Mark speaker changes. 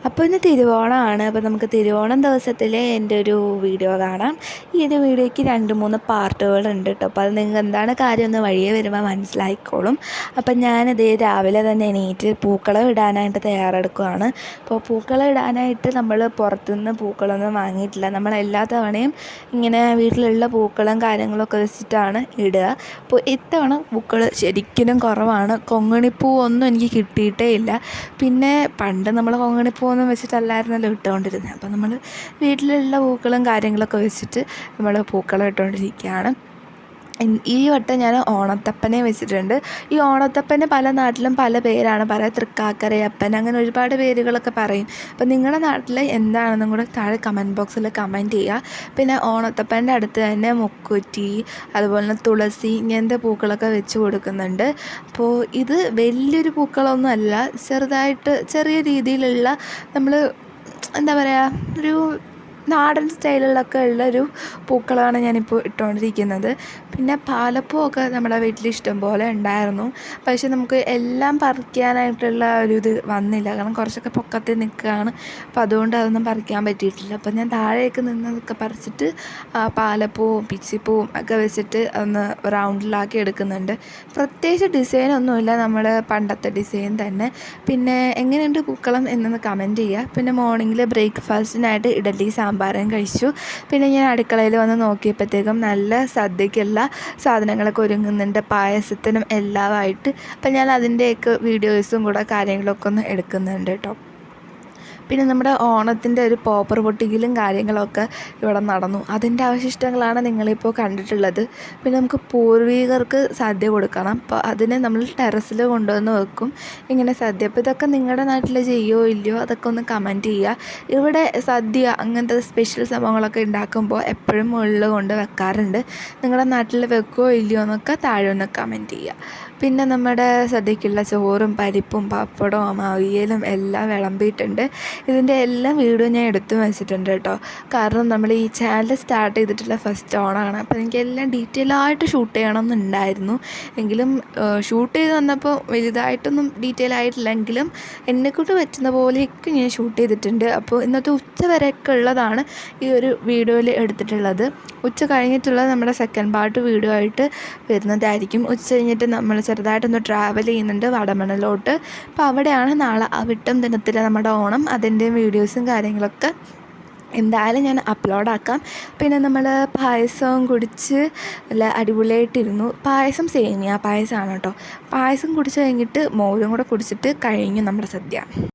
Speaker 1: അപ്പോൾ ഇന്ന് തിരുവോണമാണ്. അപ്പോൾ നമുക്ക് തിരുവോണം ദിവസത്തിലെ എൻ്റെ ഒരു വീഡിയോ കാണാം. ഈ ഒരു വീഡിയോയ്ക്ക് 2-3 പാർട്ടുകളുണ്ട് കേട്ടോ. അപ്പോൾ അത് നിങ്ങൾക്ക് എന്താണ് കാര്യമെന്ന് വഴിയേ വരുമ്പോൾ മനസ്സിലായിക്കോളും. അപ്പം ഞാനിതേ രാവിലെ തന്നെ എണീറ്റ് പൂക്കളം ഇടാനായിട്ട് തയ്യാറെടുക്കുകയാണ്. അപ്പോൾ പൂക്കളം ഇടാനായിട്ട് നമ്മൾ പുറത്തുനിന്ന് പൂക്കളൊന്നും വാങ്ങിയിട്ടില്ല. നമ്മൾ എല്ലാ തവണയും ഇങ്ങനെ വീട്ടിലുള്ള പൂക്കളും കാര്യങ്ങളൊക്കെ വെച്ചിട്ടാണ് ഇടുക. അപ്പോൾ ഇത്തവണ പൂക്കൾ ശരിക്കും കുറവാണ്. കൊങ്ങിണിപ്പൂവൊന്നും എനിക്ക് കിട്ടിയിട്ടേ ഇല്ല. പിന്നെ പണ്ട് നമ്മൾ കൊങ്ങിണിപ്പൂവൊന്നും വെച്ചിട്ടല്ലായിരുന്നല്ലോ ഇട്ടുകൊണ്ടിരുന്നത്. അപ്പോൾ നമ്മൾ വീട്ടിലുള്ള പൂക്കളും കാര്യങ്ങളൊക്കെ വെച്ചിട്ട് നമ്മൾ പൂക്കളം ഇട്ടുകൊണ്ടിരിക്കുകയാണ്. ഈ വട്ടം ഞാൻ ഓണത്തപ്പനെ വെച്ചിട്ടുണ്ട്. ഈ ഓണത്തപ്പന് പല നാട്ടിലും പല പേരാണ് പറയുക. തൃക്കാക്കരയപ്പൻ, അങ്ങനെ ഒരുപാട് പേരുകളൊക്കെ പറയും. അപ്പോൾ നിങ്ങളുടെ നാട്ടിൽ എന്താണെന്നും കൂടെ താഴെ കമൻറ്റ് ബോക്സിൽ കമൻറ്റ് ചെയ്യുക. പിന്നെ ഓണത്തപ്പൻ്റെ അടുത്ത് തന്നെ മുക്കുറ്റി, അതുപോലെ തന്നെ തുളസി, ഇങ്ങനത്തെ പൂക്കളൊക്കെ വെച്ച് കൊടുക്കുന്നുണ്ട്. അപ്പോൾ ഇത് വലിയൊരു പൂക്കളൊന്നും അല്ല, ചെറുതായിട്ട് ചെറിയ രീതിയിലുള്ള നമ്മൾ എന്താ പറയുക, ഒരു നാടൻ സ്റ്റൈലിലൊക്കെ ഉള്ളൊരു പൂക്കളമാണ് ഞാനിപ്പോൾ ഇട്ടുകൊണ്ടിരിക്കുന്നത്. പിന്നെ പാലപ്പൂവൊക്കെ നമ്മുടെ വീട്ടിൽ ഇഷ്ടം പോലെ ഉണ്ടായിരുന്നു. പക്ഷേ നമുക്ക് എല്ലാം പറിക്കാനായിട്ടുള്ള ഒരു ഇത് വന്നില്ല, കാരണം കുറച്ചൊക്കെ പൊക്കത്തിൽ നിൽക്കുകയാണ്. അപ്പോൾ അതുകൊണ്ട് അതൊന്നും പറിക്കാൻ പറ്റിയിട്ടില്ല. അപ്പോൾ ഞാൻ താഴേക്ക് നിന്നതൊക്കെ പറിച്ചിട്ട് പാലപ്പൂവും പിച്ചിപ്പൂവും ഒക്കെ വെച്ചിട്ട് ഒന്ന് റൗണ്ടിലാക്കി എടുക്കുന്നുണ്ട്. പ്രത്യേകിച്ച് ഡിസൈനൊന്നുമില്ല, നമ്മൾ പണ്ടത്തെ ഡിസൈൻ തന്നെ. പിന്നെ എങ്ങനെയുണ്ട് പൂക്കളം എന്നൊന്ന് കമൻറ്റ് ചെയ്യുക. പിന്നെ മോർണിംഗിൽ ബ്രേക്ക്ഫാസ്റ്റിനായിട്ട് ഇഡലി സാമ്പാറും കഴിച്ചു. പിന്നെ ഞാൻ അടുക്കളയിൽ വന്ന് നോക്കിയപ്പോഴത്തേക്കും നല്ല സദ്യക്കുള്ള സാധനങ്ങളൊക്കെ ഒരുങ്ങുന്നുണ്ട്, പായസത്തിനും എല്ലാമായിട്ട്. അപ്പം ഞാൻ അതിൻ്റെയൊക്കെ വീഡിയോസും കൂടെ കാര്യങ്ങളൊക്കെ ഒന്ന് എടുക്കുന്നുണ്ട് കേട്ടോ. പിന്നെ നമ്മുടെ ഓണത്തിൻ്റെ ഒരു പോപ്പർ പൊട്ടിക്കലും കാര്യങ്ങളൊക്കെ ഇവിടെ നടന്നു. അതിൻ്റെ അവശിഷ്ടങ്ങളാണ് നിങ്ങളിപ്പോൾ കണ്ടിട്ടുള്ളത്. പിന്നെ നമുക്ക് പൂർവികർക്ക് സദ്യ കൊടുക്കണം. അപ്പോൾ അതിനെ നമ്മൾ ടെറസിൽ കൊണ്ടുവന്ന് വെക്കും ഇങ്ങനെ സദ്യ. അപ്പോൾ ഇതൊക്കെ നിങ്ങളുടെ നാട്ടിൽ ചെയ്യുമോ ഇല്ലയോ അതൊക്കെ ഒന്ന് കമൻറ്റ് ചെയ്യുക. ഇവിടെ സദ്യ അങ്ങനത്തെ സ്പെഷ്യൽ സംഭവങ്ങളൊക്കെ ഉണ്ടാക്കുമ്പോൾ എപ്പോഴും മുകളിൽ കൊണ്ട് വെക്കാറുണ്ട്. നിങ്ങളുടെ നാട്ടിൽ വെക്കുമോ ഇല്ലയോ എന്നൊക്കെ താഴെ ഒന്ന് കമൻറ്റ് ചെയ്യുക. പിന്നെ നമ്മുടെ സദ്യക്കുള്ള ചോറും പരിപ്പും പപ്പടവും അവിയലും എല്ലാം വിളമ്പിയിട്ടുണ്ട്. ഇതിൻ്റെ എല്ലാം വീഡിയോ ഞാൻ എടുത്തു വെച്ചിട്ടുണ്ട് കേട്ടോ. കാരണം നമ്മൾ ഈ ചാനൽ സ്റ്റാർട്ട് ചെയ്തിട്ടുള്ള ഫസ്റ്റ് ഓണമാണ്. അപ്പോൾ എനിക്ക് എല്ലാം ഡീറ്റെയിൽ ആയിട്ട് ഷൂട്ട് ചെയ്യണമെന്നുണ്ടായിരുന്നു. എങ്കിലും ഷൂട്ട് ചെയ്ത് വന്നപ്പോൾ വലുതായിട്ടൊന്നും ഡീറ്റെയിൽ ആയിട്ടില്ലെങ്കിലും എന്നെക്കൊണ്ട് പറ്റുന്ന പോലെയൊക്കെ ഞാൻ ഷൂട്ട് ചെയ്തിട്ടുണ്ട്. അപ്പോൾ ഇന്നത്തെ ഉച്ച വരെയൊക്കെ ഉള്ളതാണ് ഈ ഒരു വീഡിയോയിൽ എടുത്തിട്ടുള്ളത്. ഉച്ച കഴിഞ്ഞിട്ടുള്ളത് നമ്മുടെ സെക്കൻഡ് പാർട്ട് വീഡിയോ ആയിട്ട് വരുന്നതായിരിക്കും. ഉച്ച കഴിഞ്ഞിട്ട് നമ്മൾ ചെറുതായിട്ടൊന്ന് ട്രാവൽ ചെയ്യുന്നുണ്ട് വടമണലോട്ട്. അപ്പോൾ അവിടെയാണ് നാളെ അവിട്ടം ദിനത്തിൽ നമ്മുടെ ഓണം. അതിൻ്റെയും വീഡിയോസും കാര്യങ്ങളൊക്കെ എന്തായാലും ഞാൻ അപ്ലോഡാക്കാം. പിന്നെ നമ്മൾ പായസവും കുടിച്ച് നല്ല അടിപൊളിയായിട്ടിരുന്നു. പായസം സേമിയ പായസമാണ് കേട്ടോ. പായസം കുടിച്ച് കഴിഞ്ഞിട്ട് മോരും കൂടെ കുടിച്ചിട്ട് കഴിഞ്ഞു നമ്മുടെ സദ്യ.